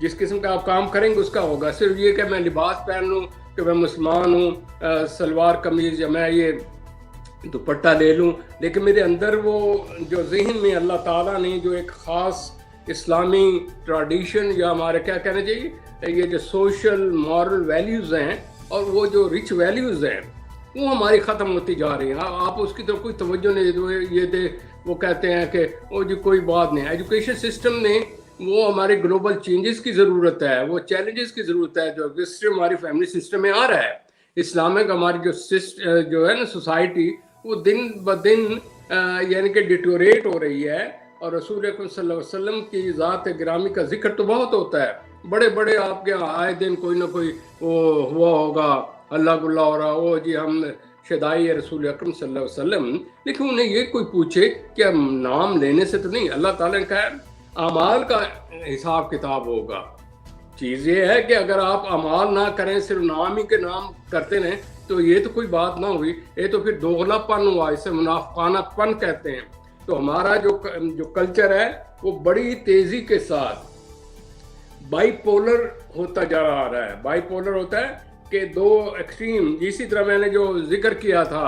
جس قسم کا آپ کام کریں گے اس کا ہوگا. صرف یہ کہ میں لباس پہن لوں کہ میں مسلمان ہوں, سلوار قمیض یا میں یہ دوپٹہ لے لوں, لیکن میرے اندر وہ جو ذہن میں اللہ تعالیٰ نے جو ایک خاص اسلامی ٹریڈیشن یا ہمارے کیا کہنا چاہیے یہ جو سوشل مورل ویلیوز ہیں اور وہ جو رچ ویلیوز ہیں وہ ہماری ختم ہوتی جا رہی ہیں. آپ اس کی طرف کوئی توجہ نہیں دے, یہ دے وہ کہتے ہیں کہ وہ جی کوئی بات نہیں. ایجوکیشن سسٹم نے وہ ہمارے گلوبل چینجز کی ضرورت ہے, وہ چیلنجز کی ضرورت ہے جو سسٹم ہماری فیملی سسٹم میں آ رہا ہے. اسلامک ہماری جو ہے نا سوسائٹی وہ دن بدن یعنی کہ ڈیٹوریٹ ہو رہی ہے, اور رسول اکرم صلی اللہ علیہ وسلم کی ذات گرامی کا ذکر تو بہت ہوتا ہے. بڑے بڑے آپ کے آئے دن کوئی نہ کوئی وہ ہوا ہوگا, اللہ گلہ ہو رہا ہو جی ہم شدائی رسول اکرم صلی اللہ علیہ وسلم, لیکن انہیں یہ کوئی پوچھے کہ نام لینے سے تو نہیں. اللہ تعالیٰ نے کہا اعمال کا حساب کتاب ہوگا. چیز یہ ہے کہ اگر آپ اعمال نہ کریں صرف نام ہی کے نام کرتے رہیں تو یہ تو کوئی بات نہ ہوئی, یہ تو پھر دوغلا پن ہوا, اسے منافقانہ پن کہتے ہیں. تو ہمارا جو کلچر ہے وہ بڑی تیزی کے ساتھ بائی پولر ہوتا جا رہا ہے. بائی پولر ہوتا ہے کہ دو ایکسٹریم, اسی طرح میں نے جو ذکر کیا تھا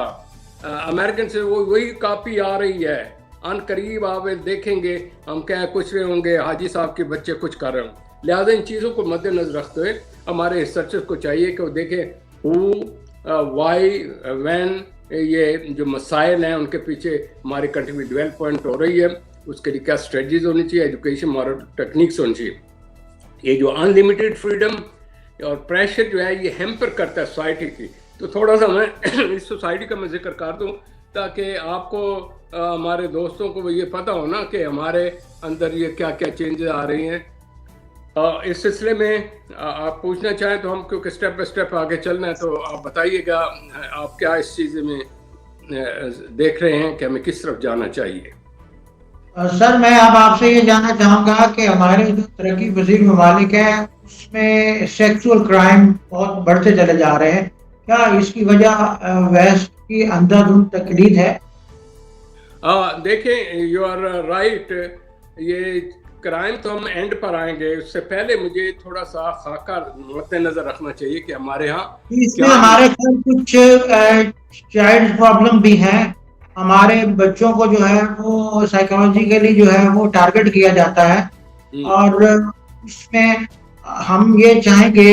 امریکن سے وہی کاپی آ رہی ہے. ان قریب آپ دیکھیں گے ہم کیا کچھ رہے ہوں گے حاجی صاحب کے بچے کچھ کر رہے ہوں. لہٰذا ان چیزوں کو مد نظر رکھتے ہوئے ہمارے ریسرچرز کو چاہیے کہ وہ دیکھیں ہو وائی وین یہ جو مسائل ہیں ان کے پیچھے ہماری کنٹری میں ڈیولپمنٹ ہو رہی ہے, اس کے لیے کیا اسٹریٹجیز ہونی چاہیے, ایجوکیشن مورل ٹیکنیکس ہونی چاہیے. یہ جو ان لمیٹیڈ فریڈم اور پریشر جو ہے یہ ہیمپر کرتا ہے سوسائٹی کی. تو تھوڑا سا میں اس سوسائٹی کا میں ذکر کر دوں تاکہ آپ کو ہمارے دوستوں کو یہ پتہ ہو نا کہ ہمارے اندر یہ کیا کیا چینجز آ رہی ہیں. اس سلسلے میں آپ پوچھنا چاہیں تو ہم کیونکہ اسٹیپ بائی اسٹیپ آگے چلنا ہے تو آپ بتائیے گا آپ کیا اس چیز میں دیکھ رہے ہیں کہ ہمیں کس طرف جانا چاہیے. سر میں اب آپ سے یہ جاننا چاہوں گا کہ ہمارے جو ترقی پذیر ممالک ہیں اس میں سیکسول کرائم بہت بڑھتے چلے جا رہے ہیں, کیا اس کی وجہ ویسٹ کی اندھا دھند تقلید ہے؟ دیکھیں یو آر رائٹ, یہ کرائم تو ہم اینڈ پر آئیں گے, اس سے پہلے مجھے تھوڑا سا خاکہ مد نظر رکھنا چاہیے کہ ہمارے ہاں اس میں ہمارے کچھ چائلڈ پرابلم بھی ہیں. ہمارے بچوں کو جو ہے وہ سائیکالوجیکلی جو ہے وہ ٹارگٹ کیا جاتا ہے, اور اس میں ہم یہ چاہیں گے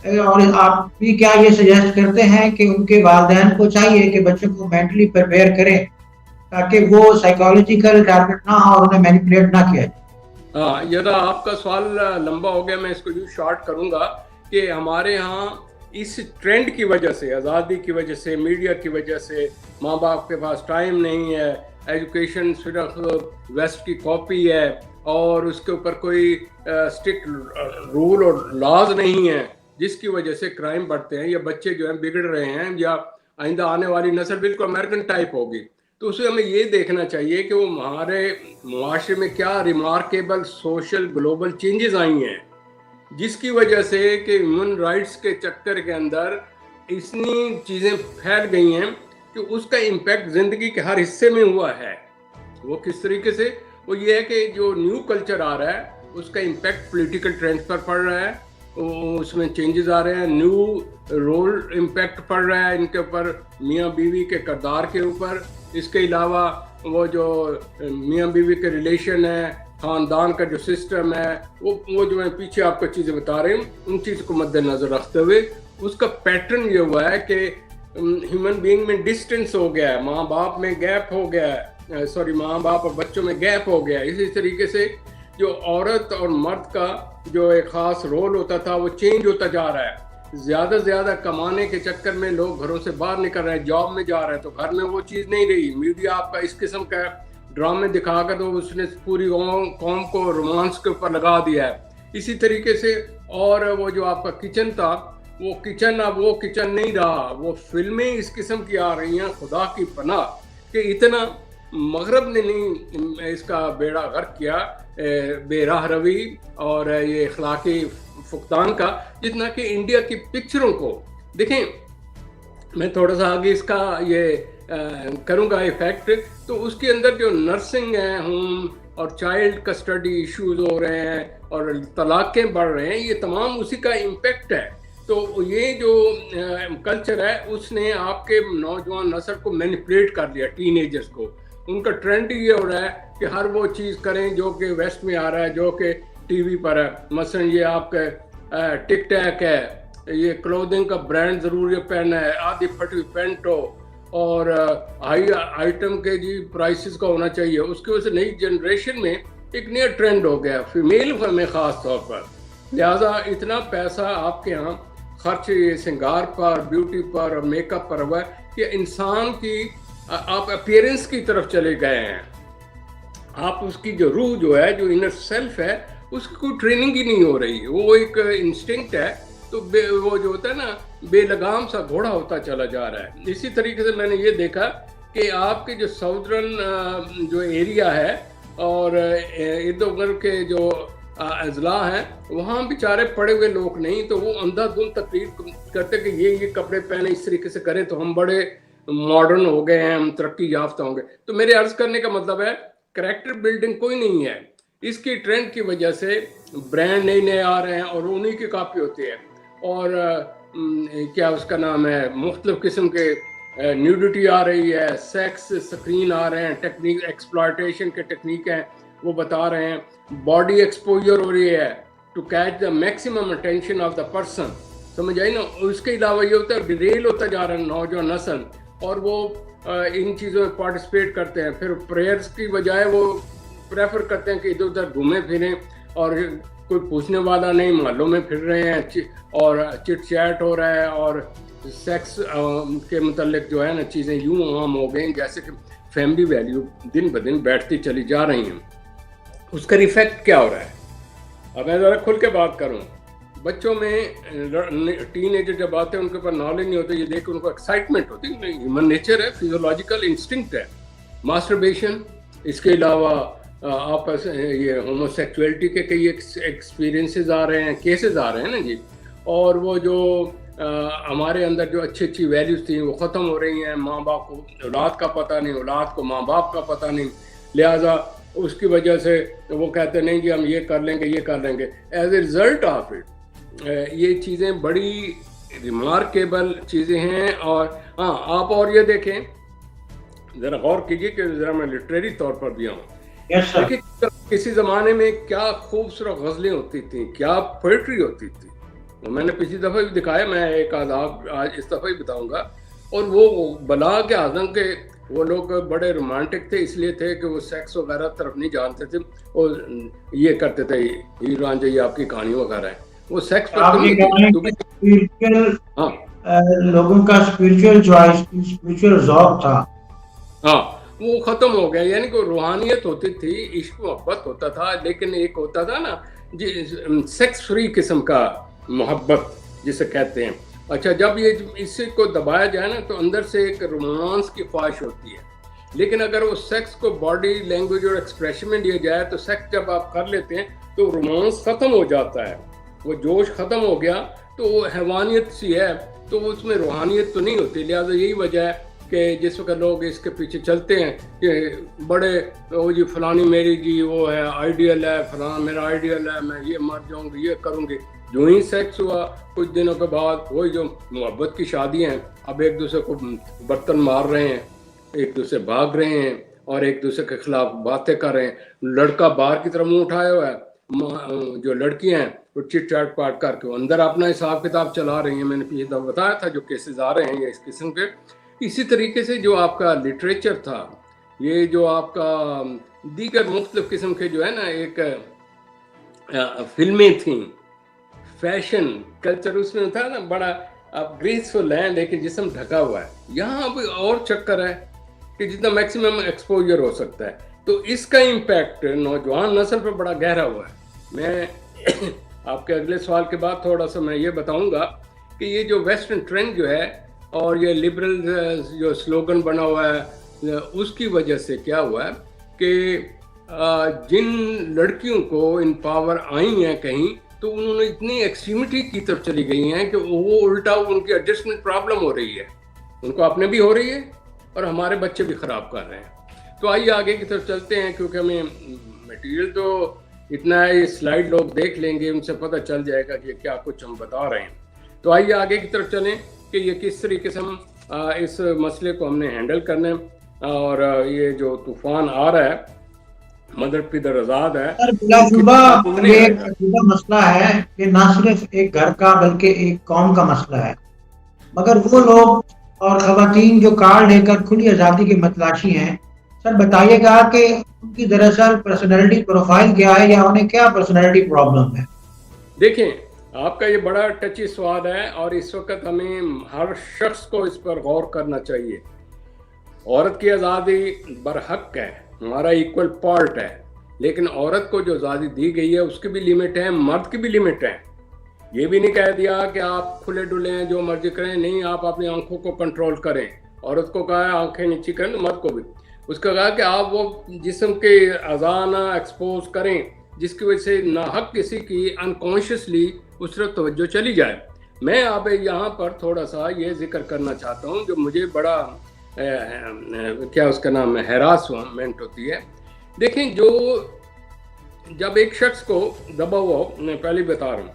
اور آپ بھی کیا یہ سجیسٹ کرتے ہیں کہ ان کے والدین کو چاہیے کہ بچوں کو مینٹلی پریپیئر کریں تاکہ وہ سائیکالوجیکل ٹارگٹ نہ ہو اور انہیں مینیپولیٹ نہ کیا جائے. ہاں یہ تو آپ کا سوال لمبا ہو گیا, میں اس کو یوں شارٹ کروں گا کہ ہمارے ہاں اس ٹرینڈ کی وجہ سے, آزادی کی وجہ سے, میڈیا کی وجہ سے, ماں باپ کے پاس ٹائم نہیں ہے, ایجوکیشن صرف ویسٹ کی کاپی ہے اور اس کے اوپر کوئی اسٹرکٹ رول اور لاز نہیں ہے, جس کی وجہ سے کرائم بڑھتے ہیں یا بچے جو ہیں بگڑ رہے ہیں یا آئندہ آنے والی نسل بالکل امریکن ٹائپ ہوگی. تو اسے ہمیں یہ دیکھنا چاہیے کہ وہ ہمارے معاشرے میں کیا ریمارکیبل سوشل گلوبل چینجز آئی ہیں جس کی وجہ سے کہ ہیومن رائٹس کے چکر کے اندر اتنی چیزیں پھیل گئی ہیں کہ اس کا امپیکٹ زندگی کے ہر حصے میں ہوا ہے. وہ کس طریقے سے, وہ یہ ہے کہ جو نیو کلچر آ رہا ہے اس کا امپیکٹ پولیٹیکل ٹرینڈز پر پڑ رہا ہے, اس میں چینجز آ رہے ہیں, نیو رول امپیکٹ پڑ رہا ہے ان کے اوپر, میاں بیوی کے کردار کے اوپر. اس کے علاوہ وہ جو میاں بیوی کے ریلیشن ہے, خاندان کا جو سسٹم ہے, وہ جو میں پیچھے آپ کو چیزیں بتا رہے ہوں ان چیز کو مد نظر رکھتے ہوئے اس کا پیٹرن یہ ہوا ہے کہ ہیومن بینگ میں ڈسٹینس ہو گیا ہے, ماں باپ میں گیپ ہو گیا ہے, ماں باپ اور بچوں میں گیپ ہو گیا ہے. اسی طریقے سے جو عورت اور مرد کا جو ایک خاص رول ہوتا تھا وہ چینج ہوتا جا رہا ہے. زیادہ سے زیادہ کمانے کے چکر میں لوگ گھروں سے باہر نکل رہے ہیں, جاب میں جا رہے ہیں, تو گھر میں وہ چیز نہیں رہی. میڈیا آپ کا اس قسم کا ڈرامے دکھا کر تو اس نے پوری قوم کو رومانس کے اوپر لگا دیا ہے. اسی طریقے سے اور وہ جو آپ کا کچن تھا وہ کچن اب وہ کچن نہیں رہا, وہ فلمیں اس قسم کی آ رہی ہیں خدا کی پناہ کہ اتنا مغرب نے نہیں اس کا بیڑا غرق کیا بے راہ روی اور یہ اخلاقی فقدان کا, جتنا کہ انڈیا کی پکچروں کو دیکھیں. میں تھوڑا سا آگے اس کا یہ کروں گا ایفیکٹ, تو اس کے اندر جو نرسنگ ہے ہوم اور چائلڈ کسٹڈی ایشوز ہو رہے ہیں اور طلاقیں بڑھ رہے ہیں، یہ تمام اسی کا امپیکٹ ہے. تو یہ جو کلچر ہے اس نے آپ کے نوجوان نسل کو مینیپولیٹ کر لیا، ٹین ایجرز کو. ان کا ٹرینڈ یہ ہو رہا ہے کہ ہر وہ چیز کریں جو کہ ویسٹ میں آ رہا ہے، جو کہ ٹی وی پر ہے. مثلا یہ آپ کا ٹک ٹیک ہے، یہ کلودنگ کا برانڈ ضرور یہ پہننا ہے، آدھی پھٹی ہوئی پینٹ ہو اور ہائی آئٹم کے جی پرائسز کا ہونا چاہیے. اس کی وجہ سے نئی جنریشن میں ایک نیا ٹرینڈ ہو گیا فیمیل میں خاص طور پر. لہٰذا اتنا پیسہ آپ کے ہاں خرچ سنگار پر، بیوٹی پر اور میک اپ پر ہوا ہے کہ انسان کی آپ اپیئرنس کی طرف چلے گئے ہیں. آپ اس کی جو روح جو ہے، جو انر سیلف ہے، اس کی کوئی ٹریننگ ہی نہیں ہو رہی. وہ ایک انسٹنکٹ ہے، تو وہ جو ہوتا ہے نا بے لگام سا گھوڑا ہوتا چلا جا رہا ہے. اسی طریقے سے میں نے یہ دیکھا کہ آپ کے جو ساؤدرن جو ایریا ہے اور ارد گرد کے جو اضلاع ہیں، وہاں بیچارے پڑے ہوئے لوگ نہیں، تو وہ اندھا دھند تقریر کرتے کہ یہ کپڑے پہنے اس طریقے سے کریں تو ہم بڑے ماڈرن ہو گئے ہیں، ہم ترقی یافتہ ہوں گے. تو میرے عرض کرنے کا مطلب ہے کریکٹر بلڈنگ کوئی نہیں ہے. اس کی ٹرینڈ کی وجہ سے برانڈ نئے نئے آ رہے ہیں اور انہی کی کاپی ہوتی ہے. اور کیا اس کا نام ہے، مختلف قسم کے نیوڈیٹی آ رہی ہے، سیکس سکرین آ رہے ہیں، ٹیکنیک ایکسپلائٹیشن کے ٹیکنیک ہیں وہ بتا رہے ہیں، باڈی ایکسپوجر ہو رہی ہے to catch the maximum attention of the person. سمجھ آئی نا. اس کے علاوہ یہ ہوتا ہے ڈیریل ہوتا جا رہا ہے نوجوان نسل، اور وہ ان چیزوں میں پارٹیسپیٹ کرتے ہیں. پھر پریئرز کی بجائے وہ پریفر کرتے ہیں کہ ادھر ادھر گھومیں پھریں، اور کوئی پوچھنے والا نہیں، محلوں میں پھر رہے ہیں اور چٹ چیٹ ہو رہا ہے، اور سیکس کے متعلق جو ہے نا چیزیں یوں عام ہو گئیں جیسے کہ فیملی ویلیو دن بدن بیٹھتی چلی جا رہی ہیں. اس کا ایفیکٹ کیا ہو رہا ہے؟ اب میں ذرا کھل کے بات کروں. بچوں میں ٹین ایجر جب آتے ہیں ان کے اوپر نالج نہیں ہوتی، یہ دیکھ کے ان کو ایکسائٹمنٹ ہوتی ہے، ہیومن نیچر ہے، فیزیولوجیکل انسٹنکٹ ہے. ماسٹربیشن، اس کے علاوہ آپس یہ ہومو سیکچولیٹی کے کئی ایکسپیرینسز آ رہے ہیں، کیسز آ رہے ہیں نا جی. اور وہ جو ہمارے اندر جو اچھی اچھی ویلیوز تھیں وہ ختم ہو رہی ہیں. ماں باپ کو اولاد کا پتہ نہیں، اولاد کو ماں باپ کا پتہ نہیں. لہٰذا اس کی وجہ سے وہ کہتے نہیں جی ہم یہ کر لیں گے، یہ کر لیں گے. As a result of it یہ چیزیں بڑی ریمارکیبل چیزیں ہیں. اور ہاں آپ اور یہ دیکھیں، ذرا غور کیجیے کہ ذرا میں لٹریری طور پر بھی آؤں. دیکھیں کسی زمانے میں کیا خوبصورت غزلیں ہوتی تھیں، کیا پوئٹری ہوتی تھی. میں نے پچھلی دفعہ بھی دکھایا، میں ایک آداب آج اس دفعہ بھی بتاؤں گا. اور وہ بلا کے اعظم کے وہ لوگ بڑے رومانٹک تھے، اس لیے تھے کہ وہ سیکس وغیرہ طرف نہیں جانتے تھے، اور یہ کرتے تھے ہیر رانجھا یہ آپ کی کہانی وغیرہ ہے، وہ سیکس پر لوگوں کا اسپرچل ذوق تھا، ہاں وہ ختم ہو گیا. یعنی کہ روحانیت ہوتی تھی، عشق محبت ہوتا تھا، لیکن ایک ہوتا تھا نا جی سیکس فری قسم کا محبت جسے کہتے ہیں. اچھا جب یہ اس کو دبایا جائے نا تو اندر سے ایک رومانس کی خواہش ہوتی ہے. لیکن اگر وہ سیکس کو باڈی لینگویج اور ایکسپریشن میں لیا جائے تو سیکس جب آپ کر لیتے ہیں تو رومانس ختم ہو جاتا ہے، وہ جوش ختم ہو گیا تو وہ حیوانیت سی ہے، تو اس میں روحانیت تو نہیں ہوتی. لہٰذا یہی وجہ ہے کہ جس وقت لوگ اس کے پیچھے چلتے ہیں کہ بڑے وہ جی فلانی میری جی وہ ہے آئیڈیل ہے، فلانا میرا آئیڈیل ہے، میں یہ مر جاؤں گی، یہ کروں گی. جو ہی سیکس ہوا کچھ دنوں کے بعد وہی جو محبت کی شادیاں ہیں، اب ایک دوسرے کو برتن مار رہے ہیں، ایک دوسرے بھاگ رہے ہیں اور ایک دوسرے کے خلاف باتیں کر رہے ہیں. لڑکا باہر کی طرف منہ اٹھایا ہوا ہے، جو لڑکیاں ہیں وہ چٹ چاٹ پاٹ کر کے اندر اپنا حساب کتاب چلا رہی ہیں. میں نے پیچھے دفعہ بتایا تھا جو کیسز آ رہے ہیں اس قسم کے. اسی طریقے سے جو آپ کا لٹریچر تھا، یہ جو آپ کا دیگر مختلف قسم کے جو ہے نا ایک فلمیں تھیں، فیشن کلچر اس میں تھا نا بڑا اب گریسفل ہے لیکن جسم ڈھکا ہوا ہے. یہاں بھی اور چکر ہے کہ جتنا میکسیمم ایکسپوجر ہو سکتا ہے. تو اس کا امپیکٹ نوجوان نسل پر بڑا گہرا ہوا ہے. میں آپ کے اگلے سوال کے بعد تھوڑا سا میں یہ بتاؤں گا کہ یہ جو ویسٹرن ٹرینڈ جو ہے اور یہ لبرل جو سلوگن بنا ہوا ہے، اس کی وجہ سے کیا ہوا ہے کہ جن لڑکیوں کو ان پاور آئی ہیں کہیں تو انہوں نے اتنی ایکسٹریمٹی کی طرف چلی گئی ہیں کہ وہ الٹا ان کی ایڈجسٹمنٹ پرابلم ہو رہی ہے، ان کو اپنے بھی ہو رہی ہے اور ہمارے بچے بھی خراب کر رہے ہیں. تو آئیے آگے کی طرف چلتے ہیں کیونکہ ہمیں مٹیریل تو اتنا ہے, یہ سلائیڈ لوگ دیکھ لیں گے, ان سے پتہ چل جائے گا کہ کیا کچھ ہم بتا رہے ہیں. تو آئیے آگے کی طرف چلیں کہ یہ کس طریقے سے ہم اس مسئلے کو ہم نے ہینڈل کرنا ہے. اور یہ جو طوفان آ رہا ہے, مدر پدر آزاد ہے, سر بلا شبہ یہ ایک عجیبہ مسئلہ ہے کہ نہ صرف ایک گھر کا بلکہ ایک قوم کا مسئلہ ہے. مگر وہ لوگ اور خواتین جو کارڈ لے کر کھلی آزادی کے متلاشی ہیں, سر بتائیے گا کہ ان کی دراصل پرسنالٹی پروفائل کیا ہے, یا انہیں کیا پرسنالٹی پرابلم ہے؟ دیکھیں, آپ کا یہ بڑا ٹچی سوال ہے, اور اس وقت ہمیں ہر شخص کو اس پر غور کرنا چاہیے. عورت کی آزادی برحق ہے, ہمارا ایکول پارٹ ہے, لیکن عورت کو جو آزادی دی گئی ہے اس کی بھی لمٹ ہے, مرد کی بھی لمٹ ہے. یہ بھی نہیں کہہ دیا کہ آپ کھلے ڈلے ہیں جو مرضی کریں, نہیں, آپ اپنی آنکھوں کو کنٹرول کریں. عورت کو کہا ہے آنکھیں نیچی کریں, مرد کو بھی اس کا کہا کہ آپ وہ جسم کے اعضاء نہ ایکسپوز کریں جس کی وجہ سے ناحق کسی کی انکانشیسلی اس طرف توجہ چلی جائے. میں آپ یہاں پر تھوڑا سا یہ ذکر کرنا چاہتا ہوں جو مجھے بڑا کیا اس کا نام ہے, ہیراسمنٹ ہوتی ہے. دیکھیں, جب ایک شخص کو دبا ہوا, میں پہلے بتا رہا ہوں,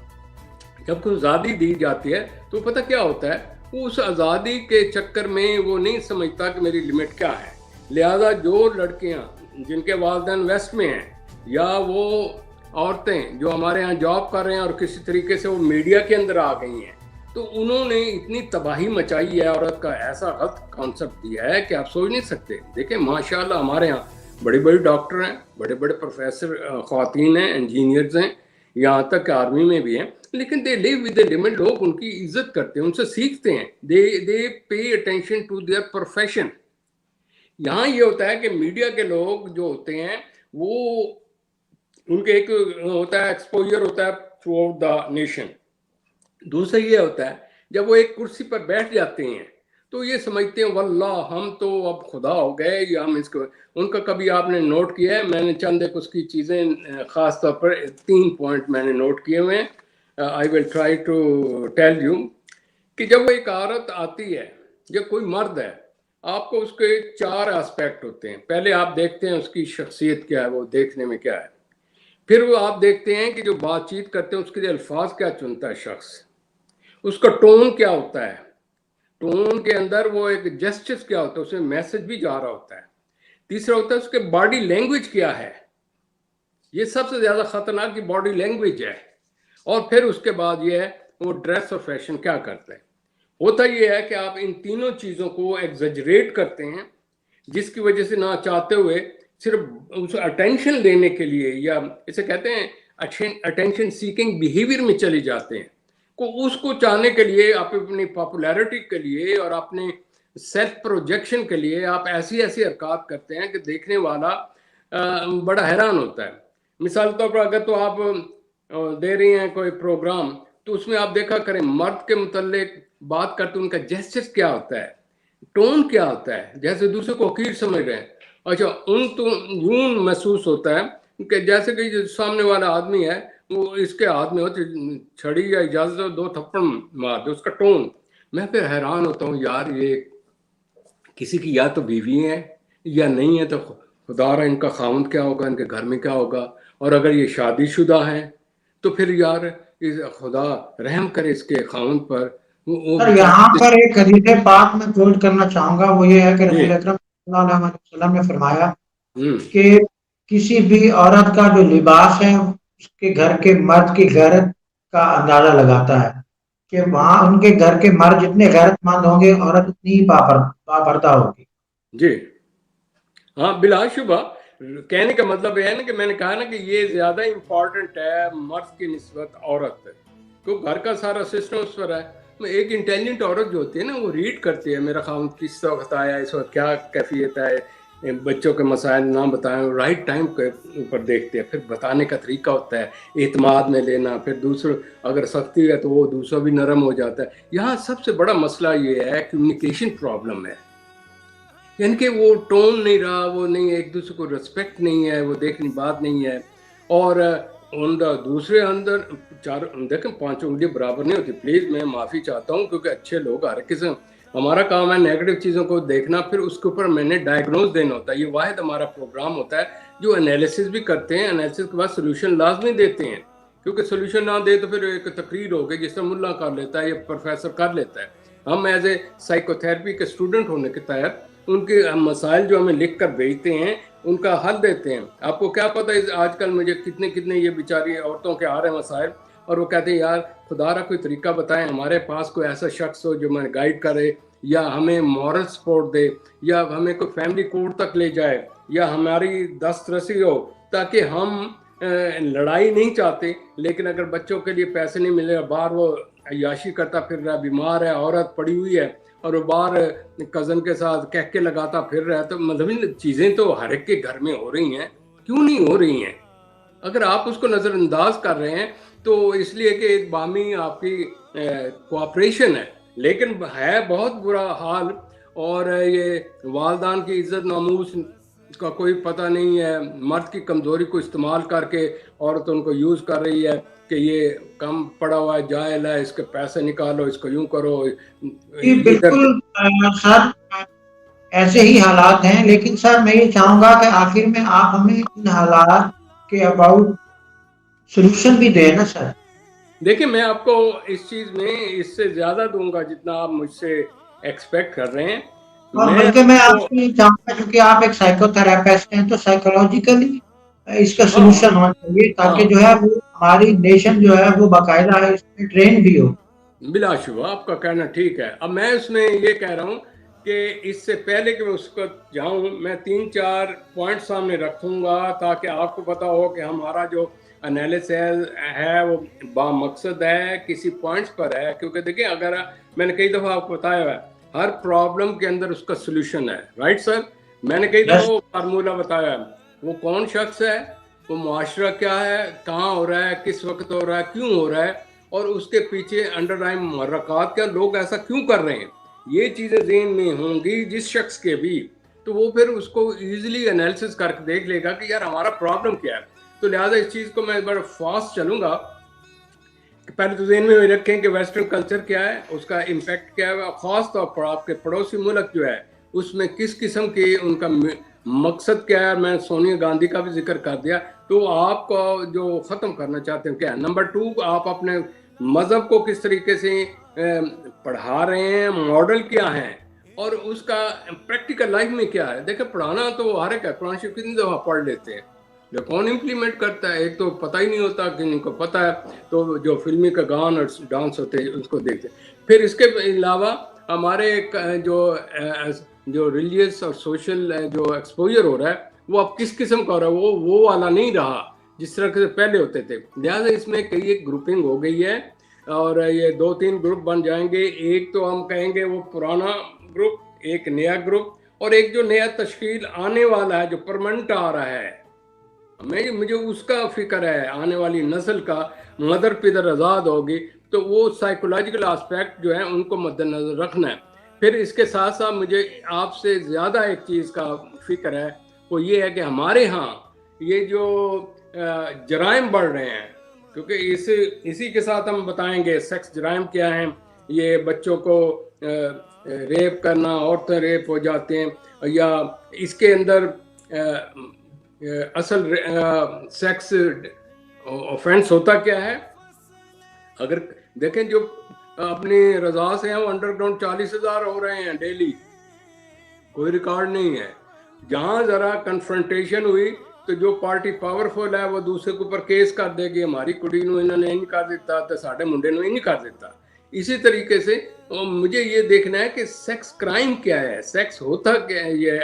جب کوئی آزادی دی جاتی ہے تو پتہ کیا ہوتا ہے, وہ اس آزادی کے چکر میں وہ نہیں سمجھتا کہ میری لمٹ کیا ہے. لہذا جو لڑکیاں جن کے والدین ویسٹ میں ہیں, یا وہ عورتیں جو ہمارے ہاں جاب کر رہے ہیں اور کسی طریقے سے وہ میڈیا کے اندر آ گئی ہیں, تو انہوں نے اتنی تباہی مچائی ہے, عورت کا ایسا غلط کانسیپٹ دیا ہے کہ آپ سوچ نہیں سکتے. دیکھیں ماشاءاللہ ہمارے ہاں بڑے بڑے ڈاکٹر ہیں, بڑے بڑے پروفیسر خواتین ہیں, انجینئرز ہیں, یہاں تک کہ آرمی میں بھی ہیں, لیکن دے لیو ود اے لمٹ. لوگ ان کی عزت کرتے ہیں, ان سے سیکھتے ہیں, they pay attention to their profession. یہاں یہ ہوتا ہے کہ میڈیا کے لوگ جو ہوتے ہیں وہ ان کے ایک ہوتا ہے ایکسپوجر ہوتا ہے تھرو آؤٹ دا نیشن. دوسرا یہ ہوتا ہے جب وہ ایک کرسی پر بیٹھ جاتے ہیں تو یہ سمجھتے ہیں واللہ ہم تو اب خدا ہو گئے, یا ہم اس کو. ان کا کبھی آپ نے نوٹ کیا ہے, میں نے چند ایک اس کی چیزیں خاص طور پر 3 پوائنٹ میں نے نوٹ کیے ہوئے ہیں. I will try to tell you کہ جب وہ ایک عورت آتی ہے یا کوئی مرد ہے, آپ کو اس کے 4 اسپیکٹ ہوتے ہیں. پہلے آپ دیکھتے ہیں اس کی شخصیت کیا ہے, وہ دیکھنے میں کیا ہے. پھر وہ آپ دیکھتے ہیں کہ جو بات چیت کرتے ہیں اس کے لیے الفاظ کیا چنتا ہے شخص, اس کا ٹون کیا ہوتا ہے, ٹون کے اندر وہ ایک جسٹس کیا ہوتا ہے, اس میں میسج بھی جا رہا ہوتا ہے. تیسرا ہوتا ہے اس کے باڈی لینگویج کیا ہے, یہ سب سے زیادہ خطرناک کی باڈی لینگویج ہے. اور پھر اس کے بعد یہ ہے وہ ڈریس اور فیشن کیا کرتا ہے. ہوتا یہ ہے کہ آپ ان تینوں چیزوں کو ایگزیجریٹ کرتے ہیں, جس کی وجہ سے نہ چاہتے ہوئے صرف اس اٹینشن لینے کے لیے, یا اسے کہتے ہیں اٹینشن سیکنگ بیہیویئر میں چلے جاتے ہیں. اس کو چاہنے کے لیے, آپ اپنی پاپولیرٹی کے لیے اور اپنے سیلف پروجیکشن کے لیے آپ ایسی حرکات کرتے ہیں کہ دیکھنے والا بڑا حیران ہوتا ہے. مثال طور پر اگر تو آپ دے رہی ہیں کوئی پروگرام, تو اس میں آپ دیکھا کریں مرد کے متعلق بات کرتے ان کا جیسچر کیا ہوتا ہے, ٹون کیا ہوتا ہے, جیسے دوسرے کو حقیر سمجھ رہے ہیں. اچھا, ان تو یوں محسوس ہوتا ہے کہ جیسے کہ جو سامنے والا آدمی ہے وہ اس کے ہاتھ میں ہوتی چھڑی یا اجازت ہو 2 تھپڑ مار دے, اس کا ٹون. میں پھر حیران ہوتا ہوں, یار یہ کسی کی یا تو بیوی ہے یا نہیں ہے, تو خدا رہا ان کا خاوند کیا ہوگا, ان کے گھر میں کیا ہوگا. اور اگر یہ شادی شدہ ہیں تو پھر یار خدا رحم کرے اس کے خاوند پر. سر یہاں پر ایک حدیث پاک میں کوٹ کرنا چاہوں گا, وہ یہ ہے کہ رسول اکرم صلی اللہ علیہ وسلم نے فرمایا کہ کسی بھی عورت کا جو لباس ہے اس کے گھر کے مرد کی غیرت کا اندازہ لگاتا ہے, کہ وہاں ان کے گھر کے مرد جتنے غیرت مند ہوں گے عورت اتنی ہی پاپردہ ہوگی. جی ہاں, بلا شبہ. کہنے کا مطلب یہ ہے نا کہ میں نے کہا نا کہ یہ زیادہ امپورٹنٹ ہے مرد کی نسبت عورت, کیونکہ گھر کا سارا سسٹم اس پر ہے. ایک انٹیلیجنٹ عورت جو ہوتی ہے نا, وہ ریڈ کرتی ہے میرا خاوند کس وقت آیا, اس وقت کیا کیفیت ہے, بچوں کے مسائل نہ بتائیں, رائٹ ٹائم کے اوپر دیکھتے ہیں. پھر بتانے کا طریقہ ہوتا ہے اعتماد میں لینا, پھر دوسروں اگر سختی ہے تو وہ دوسرا بھی نرم ہو جاتا ہے. یہاں سب سے بڑا مسئلہ یہ ہے کمیونیکیشن پرابلم ہے, یعنی کہ وہ ٹون نہیں رہا, وہ نہیں, ایک دوسرے کو رسپیکٹ نہیں ہے, وہ دیکھنے بات نہیں ہے. اور دوسرے اندر 4 دیکھیں 5 انگلیاں برابر نہیں ہوتی. پلیز میں معافی چاہتا ہوں کیونکہ اچھے لوگ ہر قسم ہمارا کام ہے نیگیٹو چیزوں کو دیکھنا، پھر اس کے اوپر میں نے ڈائگنوز دینا ہوتا ہے. یہ واحد ہمارا پروگرام ہوتا ہے جو انالیسس بھی کرتے ہیں، انالیسس کے بعد سولوشن لازمی دیتے ہیں، کیونکہ سولوشن نہ دے تو پھر ایک تقریر ہوگی جس طرح ملا کر لیتا ہے یا پروفیسر کر لیتا ہے. ہم ایز اے سائیکو تھراپی کے اسٹوڈنٹ ہونے کے تحت ان کے مسائل جو ہمیں لکھ کر بھیجتے ہیں ان کا حل دیتے ہیں. آپ کو کیا پتہ ہے آج کل مجھے کتنے یہ بیچاری عورتوں کے آ رہے ہیں مسائل، اور وہ کہتے ہیں یار خدا را کوئی طریقہ بتائیں، ہمارے پاس کوئی ایسا شخص ہو جو ہمیں گائیڈ کرے یا ہمیں مورل سپورٹ دے یا ہمیں کوئی فیملی کورٹ تک لے جائے یا ہماری دسترسی ہو، تاکہ ہم لڑائی نہیں چاہتے لیکن اگر بچوں کے لیے پیسے نہیں ملے، باہر وہ عیاشی کرتا پھر رہا، بیمار ہے، عورت پڑی ہوئی ہے اور وہ باہر کزن کے ساتھ کہہ کے لگاتا پھر رہا ہے، تو مطلب چیزیں تو ہر ایک کے گھر میں ہو رہی ہیں، کیوں نہیں ہو رہی ہیں؟ اگر آپ اس کو نظر انداز کر رہے ہیں تو اس لیے کہ ایک باہمی آپ کی کوآپریشن ہے، لیکن ہے بہت برا حال. اور یہ والدان کی عزت ناموس کا کوئی پتہ نہیں ہے، مرد کی کمزوری کو استعمال کر کے عورت ان کو یوز کر رہی ہے کہ یہ کم پڑا ہوا ہے، جاہل ہے، اس کے پیسے نکالو، اس کو یوں کرو. جی ادھر بالکل سر، ایسے ہی حالات ہیں. لیکن سر میں یہ چاہوں گا کہ آخر میں آپ ہمیں ان حالات کے اباؤٹ سولوشن بھی دیں نا سر. دیکھیں میں آپ کو اس چیز میں اس سے زیادہ دوں گا جتنا آپ مجھ سے ایکسپیکٹ کر رہے ہیں. اور میں بلکہ میں آپ سے یہ چاہوں گا کیونکہ آپ ایک سائیکو تھراپسٹ ہیں تو سائیکولوجیکلی اس کا ہاں سولوشن ہونا چاہیے تاکہ جو ہے وہ ہماری نیشن جو ہے وہ باقاعدہ اس میں ٹرین بھی ہو. بلا شبہ آپ کا کہنا ٹھیک ہے. اب میں اس میں یہ کہہ رہا ہوں کہ اس سے پہلے کہ میں اس کو جاؤں میں 3-4 پوائنٹ سامنے رکھوں گا تاکہ آپ کو پتا ہو کہ ہمارا جو انالیسس ہے وہ با مقصد ہے، کسی پوائنٹس پر ہے. کیونکہ دیکھیں اگر میں نے کئی دفعہ آپ کو بتایا ہے ہر پرابلم کے اندر اس کا سولوشن ہے، رائٹ سر؟ میں نے کئی دفعہ وہ فارمولہ بتایا ہے. وہ کون شخص ہے، وہ معاشرہ کیا ہے، کہاں ہو رہا ہے، کس وقت ہو رہا ہے، کیوں ہو رہا ہے، اور اس کے پیچھے انڈرلائن محرکات کیا، لوگ ایسا کیوں کر رہے ہیں. یہ چیزیں ذہن میں ہوں گی جس شخص کے بھی، تو وہ پھر اس کو ایزیلی انالیسس کر کے دیکھ لے گا کہ یار ہمارا پرابلم کیا ہے. تو لہٰذا اس چیز کو میں بڑا فاسٹ چلوں گا. پہلے تو ذہن میں رکھیں کہ ویسٹرن کلچر کیا ہے، اس کا امپیکٹ کیا ہے، خاص طور پر آپ کے پڑوسی ملک جو ہے اس میں کس قسم کی ان کا مقصد کیا ہے. میں سونیا گاندھی کا بھی ذکر کر دیا. تو آپ کو جو ختم کرنا چاہتے ہیں کیا ہے. نمبر 2، آپ اپنے مذہب کو کس طریقے سے پڑھا رہے ہیں، ماڈل کیا ہے، اور اس کا پریکٹیکل لائف میں کیا ہے. دیکھیں پڑھانا تو ہر ایک ہے، قرآن شریف کتنی دفعہ پڑھ لیتے ہیں، جو کون امپلیمنٹ کرتا ہے. ایک تو پتہ ہی نہیں ہوتا کہ ان کو پتہ ہے، تو جو فلمی کا گان اور ڈانس ہوتے ہیں اس کو دیکھتے ہیں. پھر اس کے علاوہ ہمارے جو ریلیجیس اور سوشل جو ایکسپوجر ہو رہا ہے وہ اب کس قسم کا ہو رہا ہے، وہ والا نہیں رہا جس طرح سے پہلے ہوتے تھے. لہٰذا اس میں کئی ایک گروپنگ ہو گئی ہے اور یہ 2-3 گروپ بن جائیں گے. ایک تو ہم کہیں گے وہ پرانا گروپ، ایک نیا گروپ، اور ایک جو نیا تشکیل آنے والا ہے جو پرماننٹ آ رہا ہے. مجھے اس کا فکر ہے، آنے والی نسل کا مدر پدر آزاد ہوگی تو وہ سائیکولوجیکل آسپیکٹ جو ہے ان کو مد نظر رکھنا ہے. پھر اس کے ساتھ ساتھ مجھے آپ سے زیادہ ایک چیز کا فکر ہے، وہ یہ ہے کہ ہمارے ہاں یہ جو جرائم بڑھ رہے ہیں، کیونکہ اسی کے ساتھ ہم بتائیں گے سیکس جرائم کیا ہیں. یہ بچوں کو ریپ کرنا، عورتیں ریپ ہو جاتے ہیں، یا اس کے اندر اصل سیکس آفینس ہوتا کیا ہے. اگر دیکھیں جو اپنی رضا سے ہیں وہ انڈر گراؤنڈ 40,000 ہو رہے ہیں ڈیلی، کوئی ریکارڈ نہیں ہے. جہاں ذرا کنفرنٹیشن ہوئی تو جو پارٹی پاورفل ہے وہ دوسرے کے اوپر کیس کر دے گی، ہماری کڑی نو انہوں نے نہیں کر دیتا تو ساڈے منڈے نو نہیں کر دیتا. اسی طریقے سے مجھے یہ دیکھنا ہے کہ سیکس کرائم کیا ہے، سیکس ہوتا کیا ہے، یہ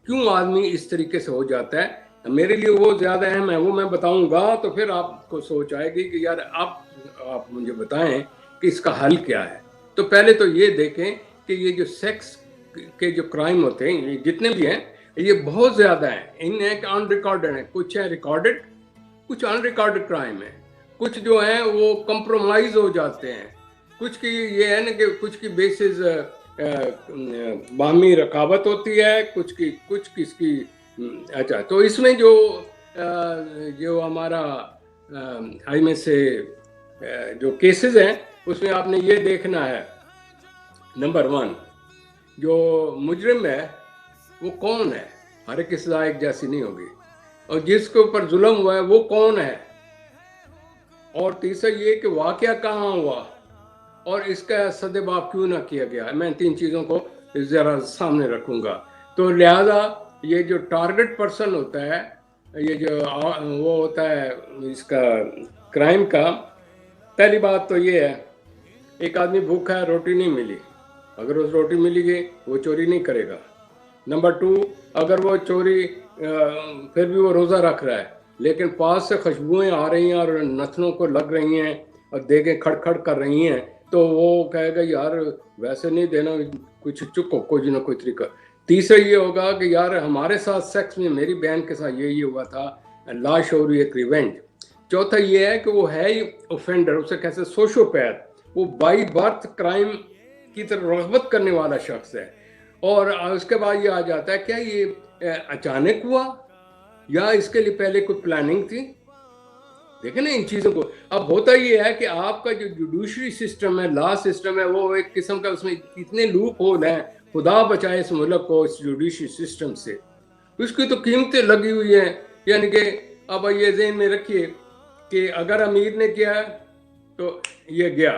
کیوں آدمی اس طریقے سے ہو جاتا ہے. میرے لیے وہ زیادہ اہم ہے، وہ میں بتاؤں گا تو پھر آپ کو سوچ آئے گی کہ یار آپ مجھے بتائیں کہ اس کا حل کیا ہے. تو پہلے تو یہ دیکھیں کہ یہ جو سیکس کے جو کرائم ہوتے ہیں جتنے بھی ہیں یہ بہت زیادہ ہیں. ان ایک ان ریکارڈڈ ہیں، کچھ ہیں ریکارڈڈ، کچھ ان ریکارڈڈ کرائم ہیں، کچھ جو ہیں وہ کمپرومائز ہو جاتے ہیں، کچھ کی یہ ہے نا کہ کچھ کی بیسز باہمی رقابت ہوتی ہے، کچھ کس کی اچھا. تو اس میں جو ہمارا آئی میں سے جو کیسز ہیں اس میں آپ نے یہ دیکھنا ہے. نمبر 1 جو مجرم ہے وہ کون ہے؟ ہر ایک کی سزا ایک جیسی نہیں ہوگی. اور جس کے اوپر ظلم ہوا ہے وہ کون ہے؟ اور تیسرا یہ کہ واقعہ کہاں ہوا اور اس کا سدباب کیوں نہ کیا گیا. میں 3 چیزوں کو ذرا سامنے رکھوں گا. تو لہذا یہ جو ٹارگٹ پرسن ہوتا ہے، یہ جو وہ ہوتا ہے اس کا کرائم کا، پہلی بات تو یہ ہے ایک آدمی بھوکا ہے، روٹی نہیں ملی، اگر اس روٹی ملی گئی وہ چوری نہیں کرے گا. نمبر 2، اگر وہ چوری پھر بھی وہ روزہ رکھ رہا ہے لیکن پاس سے خوشبوئیں آ رہی ہیں اور نتنوں کو لگ رہی ہیں اور دیگیں کھڑ کھڑ کر رہی ہیں تو وہ کہے گا یار ویسے نہیں دینا، کچھ چکو کوئی نہ کوئی طریقہ. تیسرا یہ ہوگا کہ یار ہمارے ساتھ سیکس میں میری بہن کے ساتھ یہ ہوا تھا، لاش ہو رہی ہے، ایک ریونج. چوتھا یہ ہے کہ وہ ہے ہی اوفینڈر، اسے کیسے سوشوپیتھ، وہ بائی برتھ کرائم کی طرف رغبت کرنے والا شخص ہے. اور اس کے بعد یہ آ جاتا ہے کیا یہ اچانک ہوا یا اس کے لیے پہلے کوئی پلاننگ تھی. دیکھیں نا ان چیزوں کو. اب ہوتا یہ ہے کہ آپ کا جو جوڈیشری سسٹم ہے، لا سسٹم ہے، وہ ایک قسم کا اس میں اتنے لوپ ہول ہیں. خدا بچائے اس ملک کو اس جوڈیشری سسٹم سے. اس کی تو قیمتیں لگی ہوئی ہیں. یعنی کہ اب یہ ذہن میں رکھیے کہ اگر امیر نے کیا تو یہ گیا